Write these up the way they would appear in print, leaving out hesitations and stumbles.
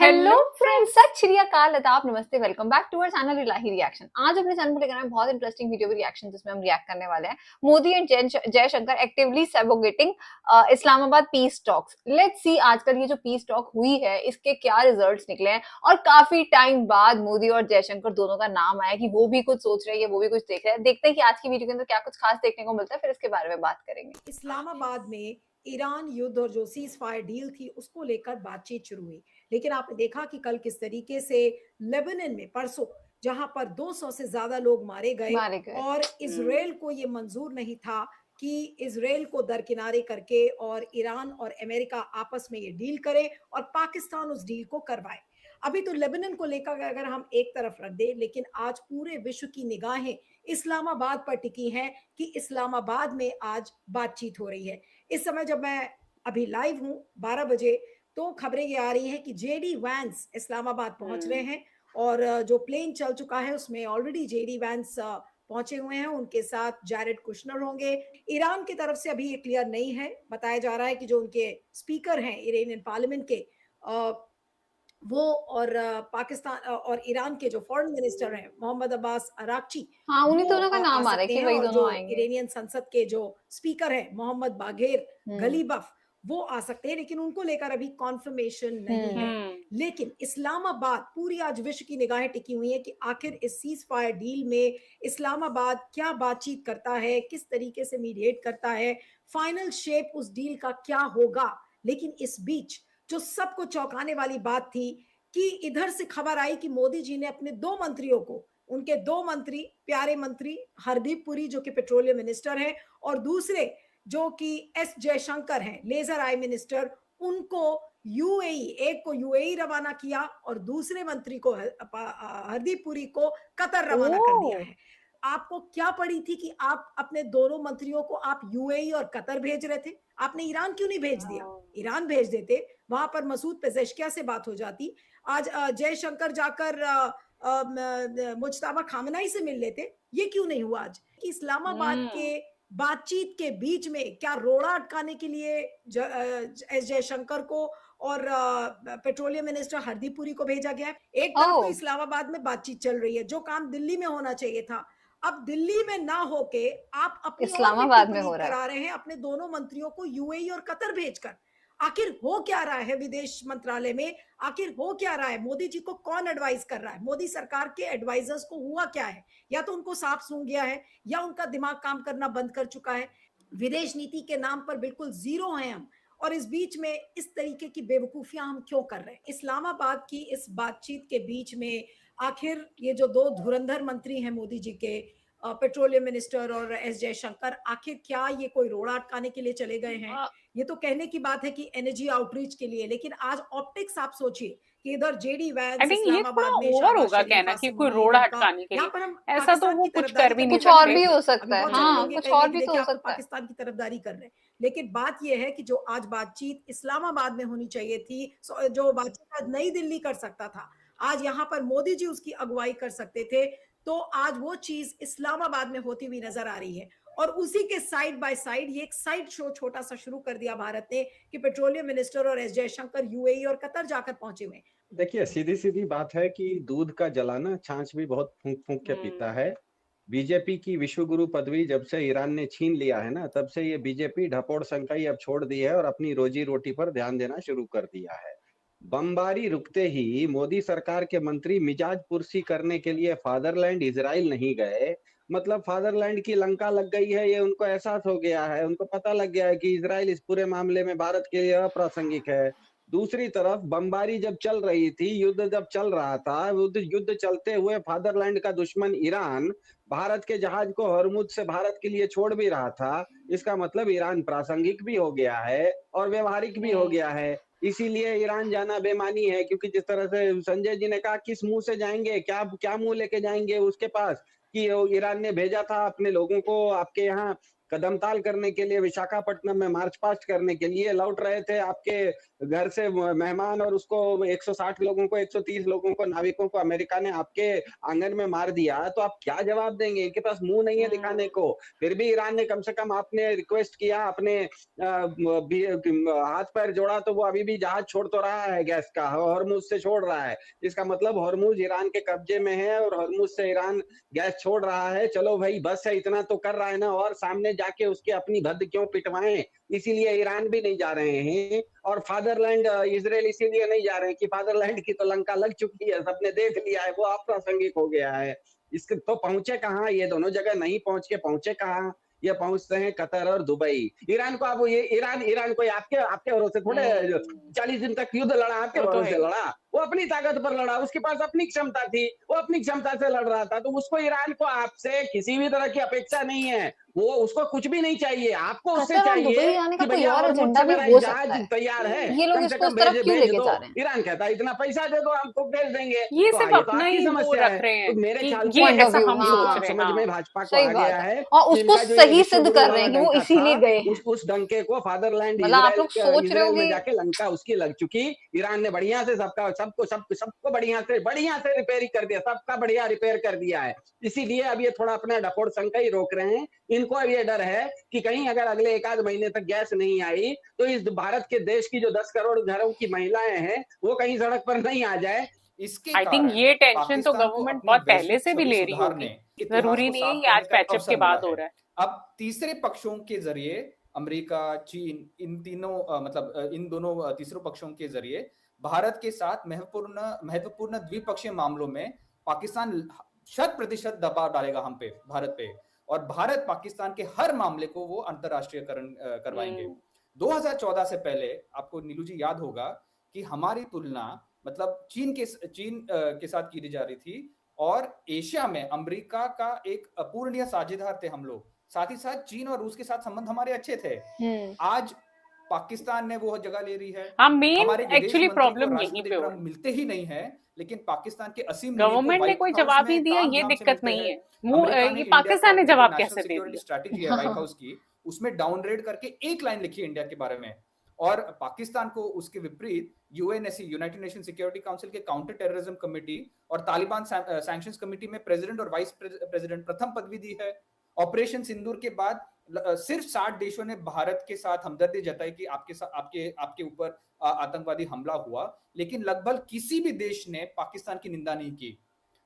Hello friends, सत श्री अकाल, आदाब, नमस्ते, welcome back to our channel Ilahi reaction. आज अपने चैनल पर लेकर आए बहुत इंटरेस्टिंग वीडियो रिएक्शन जिसमें हम रिएक्ट करने वाले हैं Modi and Jaishankar actively sabotaging Islamabad peace talks. Let's see आजकल ये जो पीस टॉक हुई है इसके क्या रिजल्ट्स निकले हैं और काफी टाइम बाद मोदी और जयशंकर दोनों का नाम आया कि वो भी कुछ सोच रहे हैं, वो भी कुछ देख रहे हैं। देखते हैं कि आज की वीडियो के अंदर क्या कुछ खास देखने को मिलता है, फिर इसके बारे में बात करेंगे। इस्लामाबाद में ईरान युद्ध और जो सीज फायर डील थी उसको लेकर बातचीत शुरू हुई, लेकिन आपने देखा कि कल किस तरीके से लेबनान में परसों जहां पर 200 से ज्यादा लोग मारे गए मारे गए। और इजराइल को ये मंजूर नहीं था कि इजराइल को दरकिनारे करके और ईरान और अमेरिका आपस में ये डील करे और पाकिस्तान उस डील को करवाए। अभी तो लेबनान को लेकर अगर हम एक तरफ रख दें, लेकिन आज पूरे विश्व की निगाहें इस्लामाबाद पर टिकी हैं कि इस्लामाबाद में आज बातचीत हो रही है। इस समय जब मैं अभी लाइव हूं 12 बजे, तो खबरें ये आ रही हैं कि जेडी वैंस इस्लामाबाद पहुंच रहे हैं और जो प्लेन चल चुका है उसमें ऑलरेडी जेडी वैंस पहुंचे हुए हैं। उनके साथ जैरेड कुशनर होंगे। ईरान की तरफ से अभी ये क्लियर नहीं है, बताया जा रहा है कि जो उनके स्पीकर हैं इरानियन पार्लियामेंट के, वो और पाकिस्तान और ईरान के जो फॉरेन मिनिस्टर हैं मोहम्मद अब्बास अराक्ची, हाँ, उन्हीं वो दोनों का आ नाम आ रहा है सकते कि हैं। वही और दोनों जो आएंगे। इरानियन संसद के जो स्पीकर हैं मोहम्मद बाघेर गलीबफ, वो आ सकते हैं, लेकिन उनको लेकर अभी कॉन्फर्मेशन नहीं है। लेकिन इस्लामाबाद पूरी आज विश्व की निगाहें टिकी हुई है कि आखिर इस सीज फायर डील में इस्लामाबाद क्या बातचीत करता है, किस तरीके से मीडिएट करता है, फाइनल शेप उस डील का क्या होगा। लेकिन इस बीच जो सबको चौंकाने वाली बात थी कि इधर से खबर आई कि मोदी जी ने अपने दो मंत्रियों को, उनके दो मंत्री, प्यारे मंत्री हरदीप पुरी जो कि पेट्रोलियम मिनिस्टर हैं और दूसरे जो कि एस जयशंकर हैं लेजर आई मिनिस्टर, उनको यूएई, एक को यूएई रवाना किया और दूसरे मंत्री को हरदीप पुरी को कतर रवाना कर दिया है। आपको क्या पड़ी थी कि आप अपने दोनों मंत्रियों को आप यूएई और कतर भेज रहे थे? आपने ईरान क्यों नहीं भेज दिया? ईरान भेज देते, वहां पर मसूद पेजेश्किया से बात हो जाती। आज जयशंकर जाकर मुजतबा खामनाई से मिल लेते। ये क्यों नहीं हुआ आज कि इस्लामाबाद के बातचीत के बीच में क्या रोड़ा अटकाने के लिए एस जयशंकर को और पेट्रोलियम मिनिस्टर हरदीप पुरी को भेजा गया है। एक तरफ तो ओह! इस्लामाबाद में बातचीत चल रही है, जो काम दिल्ली में होना चाहिए था अब दिल्ली में ना होके आप अपनी और मिट्टी इस्लामाबाद में हो पलीत रहा है। करा रहे हैं अपने दोनों मंत्रियों को यूएई और कतर भेजकर। आखिर हो क्या रहा है विदेश मंत्रालय में? आखिर हो क्या रहा है? मोदी जी को कौन एडवाइस कर रहा है? मोदी सरकार के एडवाइजर्स को हुआ क्या है? या तो उनको सांप सूंघ गया है या उनका दिमाग काम करना बंद कर चुका है। विदेश नीति के नाम पर बिल्कुल जीरो हैं हम। और इस बीच में इस तरीके की बेवकूफियां हम क्यों कर रहे हैं? इस्लामाबाद की इस बातचीत के बीच में आखिर ये जो दो धुरंधर मंत्री हैं मोदी जी के, पेट्रोलियम मिनिस्टर और एस जयशंकर, आखिर क्या ये कोई रोड़ा अटकाने के लिए चले गए हैं? ये तो कहने की बात है कि एनर्जी आउटरीच के लिए, लेकिन आज ऑप्टिक्स आप सोचिए कि इधर जेडी आई वैंस थिंक ये थोड़ा इस्लामाबाद में ओवर शहबाज होगा शरीफ, कहना कि आसिम कोई मुनीर, रोड़ा उनका हटकाने के यहाँ लिए। पर हम ऐसा तो पाकिस्तान वो की कुछ कर तरफदारी भी करने नहीं कुछ चले और गए भी सकते। थे। हो अभी सकता है। बहुत सारे हाँ, लोग ये कुछ कहेंगे और कि भी तो देखिए हो आप तो सकता है। पाकिस्तान की तरफदारी कर रहे हैं, लेकिन बात यह है कि जो आज बातचीत इस्लामाबाद में होनी चाहिए थी, जो बातचीत आज नई दिल्ली कर सकता था, आज यहाँ पर मोदी जी उसकी अगुवाई कर सकते थे, तो आज वो चीज इस्लामाबाद में होती हुई नजर आ रही है। और उसी के साइड बाय साइड ये एक साइड शो छोटा सा शुरू कर दिया भारत ने कि पेट्रोलियम मिनिस्टर और एस जयशंकर यूएई और कतर जाकर पहुंचे हुए। देखिए, सीधी-सीधी बात है कि दूध का जलाना छाछ भी बहुत फूँक-फूँक के पीता हुँ। है। बीजेपी की विश्व गुरु पदवी जब से ईरान ने छीन लिया है ना, तब से ये बीजेपी ढपोड़ संकाई अब छोड़ दी है और अपनी रोजी-रोटी पर ध्यान देना शुरू कर दिया है। बमबारी रुकते ही मोदी सरकार के मंत्री मिजाज पुरसी करने के लिए फादरलैंड इज़राइल नहीं गए। मतलब फादरलैंड की लंका लग गई है, ये उनको एहसास हो गया है। उनको पता लग गया है कि इज़राइल इस पूरे मामले में भारत के लिए अप्रासंगिक है। दूसरी तरफ बमबारी जब चल रही थी, युद्ध जब चल रहा था, युद्ध युद्ध चलते हुए फादरलैंड का दुश्मन ईरान भारत के जहाज को हॉर्मुज़ से भारत के लिए छोड़ भी रहा था। इसका मतलब ईरान प्रासंगिक भी हो गया है और व्यावहारिक भी हो गया है। इसीलिए ईरान जाना बेमानी है, क्योंकि जिस तरह से संजय जी ने कहा, किस मुँह से जाएँगे? क्या क्या मुँह लेके जाएँगे उसके पास कि ईरान ने भेजा था अपने लोगों को आपके यहाँ कदमताल करने के लिए, विशाखापट्टनम में मार्च पास्ट करने के लिए लौट रहे थे आपके घर से मेहमान, और उसको 160 लोगों को, 130 लोगों को, नाविकों को अमेरिका ने आपके आंगन में मार दिया, तो आप क्या जवाब देंगे? इनके पास मुंह नहीं है दिखाने को। फिर भी ईरान ने कम से कम आपने रिक्वेस्ट किया, अपने हाथ पैर जोड़ा, तो वो अभी भी जहाज छोड़ तो रहा है गैस का, हॉर्मुज से छोड़ रहा है। इसका मतलब हॉर्मुज ईरान के कब्जे में है और हॉर्मुज से ईरान गैस छोड़ रहा है। चलो भाई बस है, इतना तो कर रहा है ना, और सामने जाके उसके अपनी भद्द क्यों पिटवाएं? इसीलिए ईरान भी नहीं जा रहे हैं, और फादरलैंड इजराइल इसीलिए नहीं जा रहे हैं कि फादरलैंड की तो लंका लग चुकी है, सबने देख लिया है, वो अप्रासंगिक हो गया है। इसके तो पहुंचे कहाँ? ये दोनों जगह नहीं पहुंच के पहुंचे कहाँ? ये पहुंचते हैं कतर और दुबई। ईरान को, अब ये ईरान कोई आपके आपके भरोसे थोड़े 40 दिन तक युद्ध लड़ा, आपके वो तो भरोसे है। लड़ा। वो अपनी ताकत पर लड़ा, उसके पास अपनी क्षमता थी, वो अपनी क्षमता से लड़ रहा था। तो उसको, ईरान को आपसे किसी भी तरह की अपेक्षा नहीं है, वो उसको कुछ भी नहीं चाहिए। आपको उससे कतर और दुबई चाहिए जाने का कि कोई भैया और हॉर्मुज एजेंडा से भी मेरा हो एक सकता जहाज है। तैयार है, ये लोग कम से इसको कम उस तरफ भेज क्यों भेज लेके दो। जा रहे हैं? ईरान कहता है इतना पैसा दे दो, हमको भेज देंगे। ये तो सिर्फ ये तो अपना आपकी ही वो समस्या रख है। रहे हैं तो मेरे कि ख्याल ये से पॉइंट ऑफ ऐसा व्यू, हम इनको सोच अब रहे हैं। समझ में हाँ, भाजपा को सही आ बात गया है, है और कि उसको इनका जो ये सही विश्व सिद्ध गुरु कर रहे वाला हैं कि वो डंका था, इसीलिए गए हैं। उस डंके को फादरलैंड मतलब आप लोग सोच रहे हो इजराइल में कि जाके लंका उसकी लग चुकी। ईरान ने बढ़िया से सबको बढ़िया से रिपेयर कर दिया, सबका बढ़िया रिपेयर कर दिया है। इसीलिए अब ये थोड़ा अपना डपोड़ शंका ही रोक रहे हैं। इनको अब ये डर है कि कहीं अगर अगले एक आध महीने तक गैस नहीं आई, तो इस भारत के देश की जो 10 करोड़ घरों की महिलाएं हैं, वो कहीं सड़क पर नहीं आ जाए। इसके आई थिंक कारण ये टेंशन तो पाकिस्तान को गवर्नमेंट अपनी बहुत पहले वैश्विक से भी छवि ले रही सुधारने, होगी। इतिहास जरूरी को नहीं साफ है कि करने आज का एक पैचअप अवसर के मिला बाद हो है। रहा है। अब तीसरे पक्षों के जरिए अमेरिका, चीन, इन तीनों इन दोनों तीसरे पक्षों के जरिए भारत के साथ महत्वपूर्ण द्विपक्षीय मामलों में पाकिस्तान 100% दबाव डालेगा हम पे, भारत पे, और भारत पाकिस्तान के हर मामले को वो अंतरराष्ट्रीयकरण करवाएंगे। 2014 से पहले आपको नीलू जी याद होगा कि हमारी तुलना मतलब चीन के साथ की जा रही थी, और एशिया में अमेरिका का एक अपूरणीय साझेदार थे हम लोग। साथ ही साथ चीन और रूस के साथ संबंध हमारे अच्छे थे। आज पाकिस्तान ने वो जगह ले रही है। हाँ, मेन हमारे विदेश एक्चुअली मंत्री को प्रॉब्लम यहीं राष्ट्रपति पे हो ट्रंप मिलते ही नहीं है, लेकिन पाकिस्तान के असीम मुनीर को गवर्नमेंट ने व्हाइट कोई हाउस जवाब नहीं में दिया, ये तामझाम से दिक्कत मिलते नहीं हैं। है। अमेरिका ने ये इंडिया को पाकिस्तान ने अपनी जो जवाब नेशनल कैसे दे सिक्योरिटी दिया? स्ट्रैटेजी है व्हाइट हाउस की, उसमें डाउनग्रेड करके एक लाइन लिखी है इंडिया के बारे में, और पाकिस्तान को उसके विपरीत UNSC, United nation security council के काउंटर टेररिज्म कमेटी और तालिबान सैंक्शंस कमेटी में प्रेसिडेंट और वाइस प्रेसिडेंट प्रथम पदवी दी है। ऑपरेशन सिंदूर के बाद सिर्फ 60 देशों ने भारत के साथ हमदर्दी जताई कि आपके ऊपर आतंकवादी हमला हुआ, लेकिन लगभग किसी भी देश ने पाकिस्तान की निंदा नहीं की।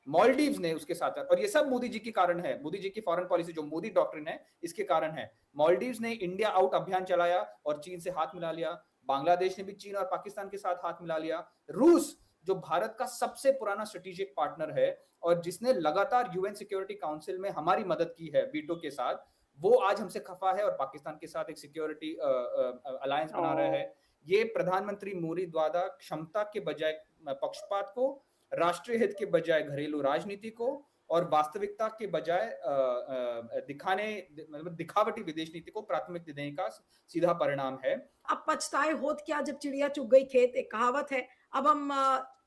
मालदीव्स ने उसके साथ, और ये सब मोदी जी के कारण है, मोदी जी की फॉरेन पॉलिसी जो मोदी डॉक्ट्रिन है, इसके कारण है। मालदीव्स ने इंडिया आउट अभियान चलाया और चीन से हाथ मिला लिया। बांग्लादेश ने भी चीन और पाकिस्तान के साथ हाथ मिला लिया। रूस, जो भारत का सबसे पुराना स्ट्रेटेजिक पार्टनर है और जिसने लगातार यूएन सिक्योरिटी काउंसिल में हमारी मदद की है वीटो के साथ, वो आज हमसे खफा है और पाकिस्तान के साथ एक सिक्योरिटी अलायंस बना रहा है। ये प्रधानमंत्री मोदी द्वारा क्षमता के बजाय पक्षपात को, राष्ट्रीय हित के बजाय घरेलू राजनीति को, और वास्तविकता के बजाय दिखावटी विदेश नीति को प्राथमिकता देने का सीधा परिणाम है। अब पछताए होत क्या जब चिड़िया चुग गई खेत, एक कहावत है। अब हम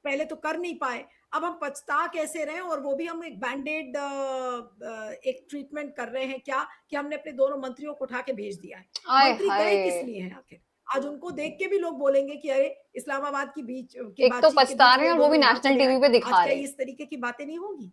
पहले तो कर नहीं पाए, अब हम पछता कैसे रहे, और वो भी हम एक बैंडेड एक ट्रीटमेंट कर रहे हैं क्या, कि हमने अपने दोनों मंत्रियों को उठा के भेज दिया है। मंत्री गए किस लिए हैं आखिर? आज उनको देख के भी लोग बोलेंगे कि अरे इस्लामाबाद की बीच की एक तो पछता रहे हैं और वो भी नेशनल टीवी पे दिखा रहे हैं। इस तरीके की बातें नहीं होगी।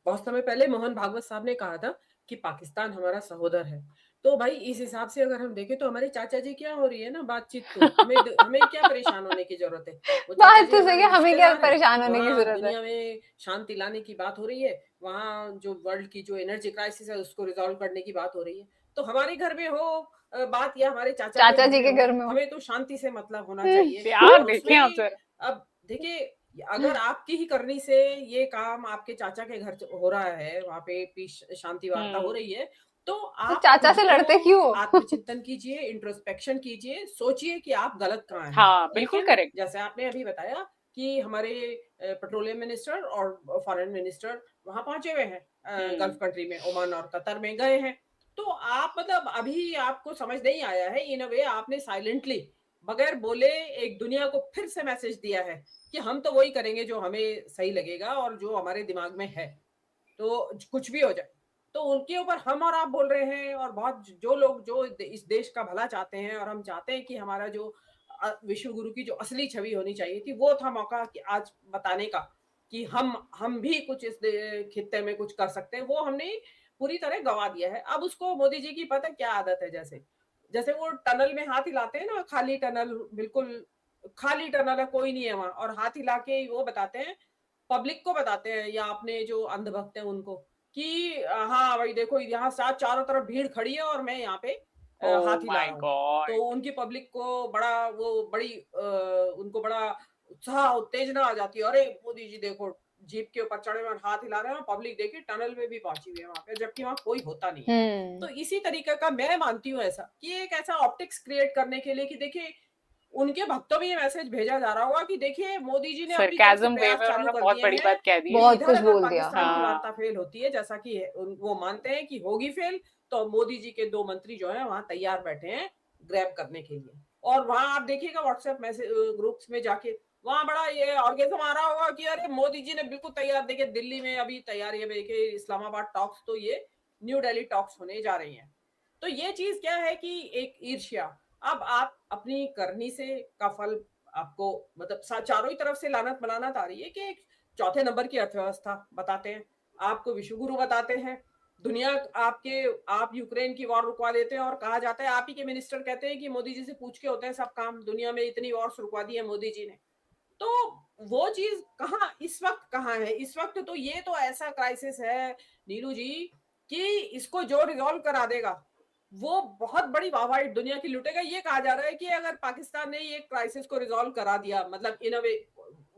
बहुत समय पहले मोहन भागवत साहब ने कहा था कि पाकिस्तान हमारा सहोदर है। तो भाई इस हिसाब से अगर हम देखें तो हमारे चाचा जी क्या हो रही है ना बातचीत, तो हमें क्या परेशान होने की जरूरत है? वो बात तो सही है, हमें क्या परेशान होने की जरूरत है? दुनिया में शांति लाने की बात हो रही है, वहाँ जो वर्ल्ड की जो एनर्जी क्राइसिस है उसको रिजॉल्व करने की बात हो रही है। तो हमारे घर में हो बात या हमारे चाचा जी के घर में हो, हमें तो शांति से मतलब होना चाहिए। प्यार देखें आप सर। अब देखिए, अगर आपकी ही करनी से ये काम आपके चाचा के घर हो रहा है, वहाँ पे पीस शांति वार्ता हो रही है, तो आप चाचा से लड़ते क्यों? आत्मचिंतन कीजिए, इंट्रोस्पेक्शन कीजिए, सोचिए कि आप गलत कहाँ हैं। हाँ, बिल्कुल करेक्ट। जैसे आपने अभी बताया कि हमारे पेट्रोलियम मिनिस्टर और फॉरेन मिनिस्टर वहां पहुंचे हुए हैं गल्फ कंट्री में, ओमान और कतर में गए हैं। तो आप मतलब अभी आपको समझ नहीं आया है, इन अ वे आपने साइलेंटली बगैर बोले एक दुनिया को फिर से मैसेज दिया है कि हम तो वही करेंगे जो हमें सही लगेगा और जो हमारे दिमाग में है, तो कुछ भी हो जाए। तो उनके ऊपर हम और आप बोल रहे हैं, और बहुत जो लोग जो इस देश का भला चाहते हैं, और हम चाहते हैं कि हमारा जो विश्व गुरु की जो असली छवि होनी चाहिए थी, वो था मौका कि आज बताने का कि हम भी कुछ इस खित्ते में कुछ कर सकते हैं, वो हमने पूरी तरह गंवा दिया है। अब उसको मोदी जी की पता है क्या आदत है, जैसे जैसे वो टनल में हाथ हिलाते हैं ना, खाली टनल, बिल्कुल खाली टनल है, कोई नहीं है वहां, और हाथ हिला के वो बताते हैं, पब्लिक को बताते हैं या अपने जो अंधभक्त हैं उनको, कि हाँ भाई देखो यहाँ साथ चारों तरफ भीड़ खड़ी है और मैं यहाँ पे ओह हाथ हिला माय रहा हूँ। गॉड। तो उनकी पब्लिक को बड़ा वो बड़ी उनको बड़ा उत्साह उत्तेजना आ जाती है, अरे मोदी जी देखो जीप के ऊपर चढ़े हुए हाथ हिला रहे हैं, पब्लिक देखिए टनल में भी पहुंची हुई है वहां पे, जबकि वहां कोई होता नहीं है। तो इसी तरीके का मैं मानती हूँ ऐसा, कि एक ऐसा ऑप्टिक्स क्रिएट करने के लिए कि देखिए उनके भक्तों में ये मैसेज भेजा जा रहा होगा कि देखिए मोदी जी ने अपनी तरफ से सरकाज़म वे प्रयास में चालू उन्होंने कर बहुत दिए बड़ी हैं बात कह दी कि है। बहुत इधर कुछ अगर बोल दिया। पाकिस्तान की हाँ। वार्ता फेल होती है, जैसा कि वो मानते हैं कि होगी फेल, तो मोदी जी के 2 मंत्री जो हैं वहां तैयार बैठे हैं ग्रैब करने के लिए। और वहां आप देखिएगा व्हाट्सएप मैसेज ग्रुप्स में जाके, वहां बड़ा ये ऑर्गेजम आ रहा होगा कि अरे मोदी जी ने बिल्कुल तैयार, देखिए दिल्ली में अभी तैयारी है, देखिए इस्लामाबाद टॉक्स, तो ये न्यू दिल्ली टॉक्स होने जा रही हैं। तो ये चीज क्या है कि एक ईर्ष्या, अब आप अपनी करनी से का फल आपको मतलब चारों ही तरफ से लानत मलानत आ रही है, कि एक चौथे नंबर की अर्थव्यवस्था बताते हैं, आपको विश्वगुरु बताते हैं, दुनिया आप यूक्रेन की वॉर रुकवा देते हैं, और कहा जाता है आप ही के मिनिस्टर कहते हैं कि मोदी जी से पूछ के होते हैं सब काम, दुनिया में इतनी वॉर्स रुकवा दी है मोदी जी ने। तो वो चीज कहाँ इस वक्त कहाँ है? इस वक्त तो ये तो ऐसा क्राइसिस है नीलू जी, कि इसको जो रिजॉल्व करा देगा वो बहुत बड़ी वाहवाही दुनिया की लुटेगा। ये कहा जा रहा है कि अगर पाकिस्तान ने ये क्राइसिस को रिजॉल्व करा दिया, मतलब इन अ वे,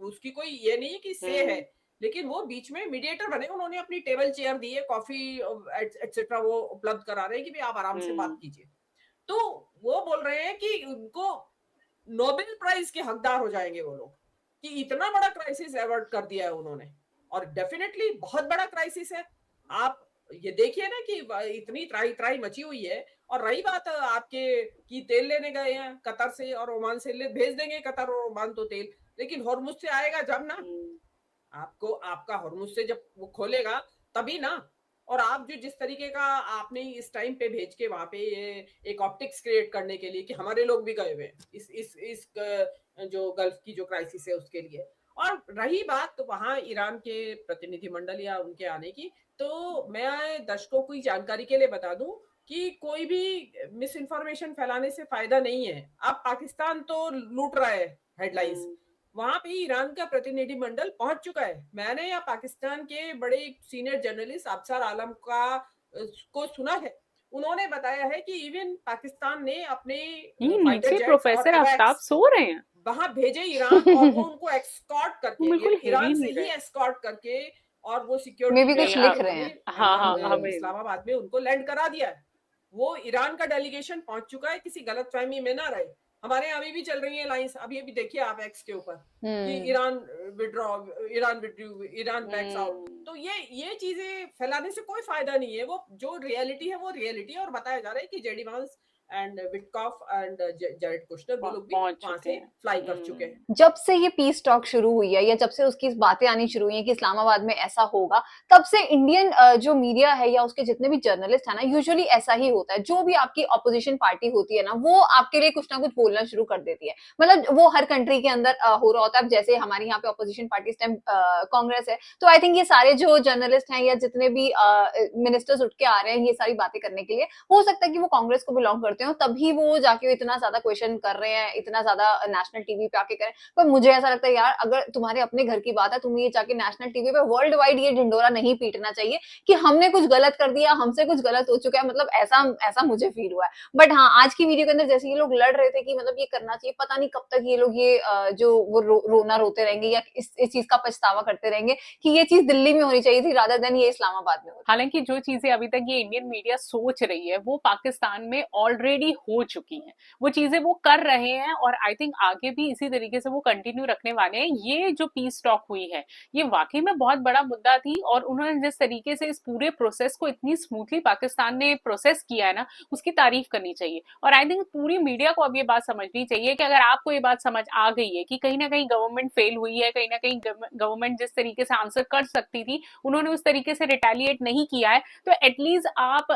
उसकी कोई ये नहीं है कि से है, लेकिन वो बीच में मीडिएटर बने, उन्होंने अपनी टेबल चेयर दी है, कॉफी एटसेट्रा वो उपलब्ध करा रहे हैं कि भाई आप आराम से बात कीजिए। तो वो बोल रहे हैं कि उनको नोबेल प्राइज के हकदार हो जाएंगे वो लोग, कि इतना बड़ा क्राइसिस एवर्ट कर दिया है उन्होंने, और डेफिनेटली बहुत बड़ा क्राइसिस है। आप ये देखिए ना कि इतनी त्राही त्राही मची हुई है। और रही बात आपके कि तेल लेने गए हैं कतर से और ओमान से, ले भेज देंगे कतर और ओमान तो तेल, लेकिन हॉर्मुज से आएगा जब ना, आपको आपका हॉर्मुज से जब वो खोलेगा तभी ना। और आप जो जिस तरीके का आपने इस टाइम पे भेज के वहां पे ये एक ऑप्टिक्स क्रिएट करने के लिए कि हमारे लोग भी गए हुए हैं इस जो गल्फ की जो क्राइसिस है उसके लिए। और रही बात तो वहां ईरान के प्रतिनिधिमंडल या उनके आने की, तो मैं दर्शकों को जानकारी के लिए बता दूं कि कोई भी मिस इन्फॉर्मेशन फैलाने से फायदा नहीं है। अब पाकिस्तान तो लूट रहा है हेडलाइंस, वहां पे ईरान का प्रतिनिधिमंडल पहुंच चुका है। मैंने या पाकिस्तान के बड़े सीनियर जर्नलिस्ट अफसर आलम को सुना है, उन्होंने बताया है कि इवन पाकिस्तान ने अपने ये फाइटर नीचे जेट्स प्रोफेसर और आफ्ताब एवैक्स सो रहे हैं। वहां भेजे ईरान, और वो उनको एस्कॉर्ट करके, बिल्कुल हिल ईरान ही से नहीं ही रहे। एस्कॉर्ट करके, और वो मे सिक्योरिटी भी कुछ नहीं, लिख रहे हैं। हाँ, हमें इस्लामाबाद में उनको लैंड करा दिया है। वो ईरान का डेलीगेशन पहुंच चुका है, किसी गलतफहमी में ना रहे। हमारे यहाँ अभी भी चल रही है लाइंस, अभी अभी देखिए आप एक्स के ऊपर कि Iran withdraw, Iran withdraw, Iran backs out. तो ये चीजें फैलाने से कोई फायदा नहीं है। वो जो रियलिटी है वो रियलिटी है, और बताया जा रहा है कि जेडी वांस and Witkoff and Jared Kushner वो लोग भी पहुंच वहां चुके से हैं। फ्लाई कर चुके हैं। जब से ये पीस टॉक शुरू हुई है या जब से उसकी बातें आनी शुरू हुई है कि इस्लामाबाद में ऐसा होगा, तब से इंडियन जो मीडिया है या उसके जितने भी जर्नलिस्ट है ना, यूजुअली ऐसा ही होता है। जो भी आपकी ऑपोजिशन पार्टी होती है ना, वो आपके लिए कुछ ना कुछ बोलना शुरू कर देती है। मतलब वो हर कंट्री के अंदर हो रहा होता है। अब जैसे हमारे यहाँ पे ऑपोजिशन पार्टी इस टाइम कांग्रेस है, तो आई थिंक ये सारे जो जर्नलिस्ट हैं या जितने भी मिनिस्टर्स उठ के आ रहे हैं ये सारी बातें करने के लिए, हो सकता है कि वो कांग्रेस को बिलोंग करते हो, तभी वो जाके इतना ज्यादा क्वेश्चन कर रहे हैं, इतना ज्यादा नेशनल टीवी पे आके करें। पर मुझे ऐसा लगता है यार, अगर तुम्हारे अपने घर की बात है, तुम्हें ये जाके नेशनल टीवी पे वर्ल्ड वाइड ये ढिंडोरा नहीं पीटना चाहिए कि हमने कुछ गलत कर दिया, हमसे कुछ गलत हो चुका है। मतलब ऐसा मुझे फील हुआ है। बट हाँ, आज की वीडियो के अंदर जैसे ये लोग लड़ रहे थे कि मतलब ये करना चाहिए, पता नहीं कब तक ये लोग ये जो वो रोना रोते रहेंगे या इस चीज का पछतावा करते रहेंगे कि ये चीज दिल्ली में होनी चाहिए थी रादर देन ये इस्लामाबाद में होती। हालांकि जो चीजें अभी तक ये इंडियन मीडिया सोच रही है वो पाकिस्तान में ऑलरेडी हो चुकी हैं, वो चीजें वो कर रहे हैं और आई थिंक आगे भी इसी तरीके से वो कंटिन्यू रखने वाले हैं। ये जो पीस टॉक हुई है ये वाकई में बहुत बड़ा मुद्दा थी और उन्होंने जिस तरीके से इस पूरे प्रोसेस को इतनी स्मूथली पाकिस्तान ने प्रोसेस किया है ना, उसकी तारीफ करनी चाहिए। और आई थिंक पूरी मीडिया को अब ये बात समझनी चाहिए कि अगर आपको ये बात समझ आ गई है कि कहीं ना कहीं गवर्नमेंट फेल हुई है, कहीं ना कहीं गवर्नमेंट जिस तरीके से आंसर कर सकती थी उन्होंने उस तरीके से रिटेलिएट नहीं किया है, तो एटलीस्ट आप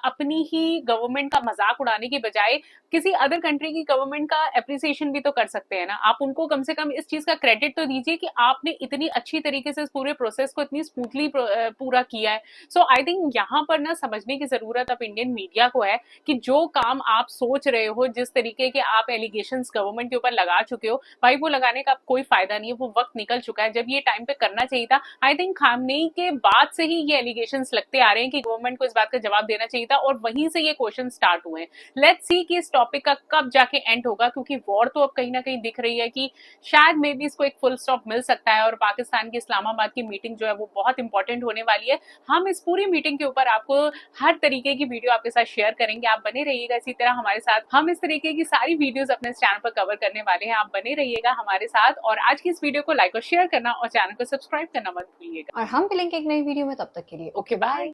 अपनी ही गवर्नमेंट का मजाक उड़ाने की बजाय किसी अदर कंट्री की गवर्नमेंट का एप्रिसिएशन भी तो कर सकते हैं ना। आप उनको कम से कम इस चीज का क्रेडिट तो दीजिए कि आपने इतनी अच्छी तरीके से इस पूरे प्रोसेस को इतनी स्मूथली पूरा किया है। सो आई थिंक यहाँ पर ना समझने की जरूरत अब इंडियन मीडिया को है कि जो काम आप सोच रहे हो, जिस तरीके के आप एलिगेशंस गवर्नमेंट के ऊपर लगा चुके हो, भाई वो लगाने का कोई फायदा नहीं है, वो वक्त निकल चुका है। जब ये टाइम पे करना चाहिए था, आई थिंक खामनेई के बाद से ही ये एलिगेशंस लगते आ रहे हैं कि गवर्नमेंट को इस बात का जवाब देना चाहिए था और वहीं से ये क्वेश्चन स्टार्ट हुए हैं। लेट्स सी कि इस टॉपिक का कब जाके एंड होगा, क्योंकि वॉर तो अब कहीं ना कहीं दिख रही है कि शायद मे बी इसको एक फुल स्टॉप मिल सकता है और पाकिस्तान की इस्लामाबाद की मीटिंग जो है वो बहुत इंपॉर्टेंट होने वाली है। हम इस पूरी मीटिंग के ऊपर आपको हर तरीके की वीडियो आपके साथ शेयर करेंगे, आप बने रहिएगा इसी तरह हमारे साथ। हम इस तरीके की सारी वीडियोस अपने चैनल पर कवर करने वाले हैं, आप बने रहिएगा हमारे साथ। और आज की इस वीडियो को लाइक और शेयर करना और चैनल को सब्सक्राइब करना मत भूलिएगा। और हम मिलेंगे एक नई वीडियो में, तब तक के लिए ओके बाय।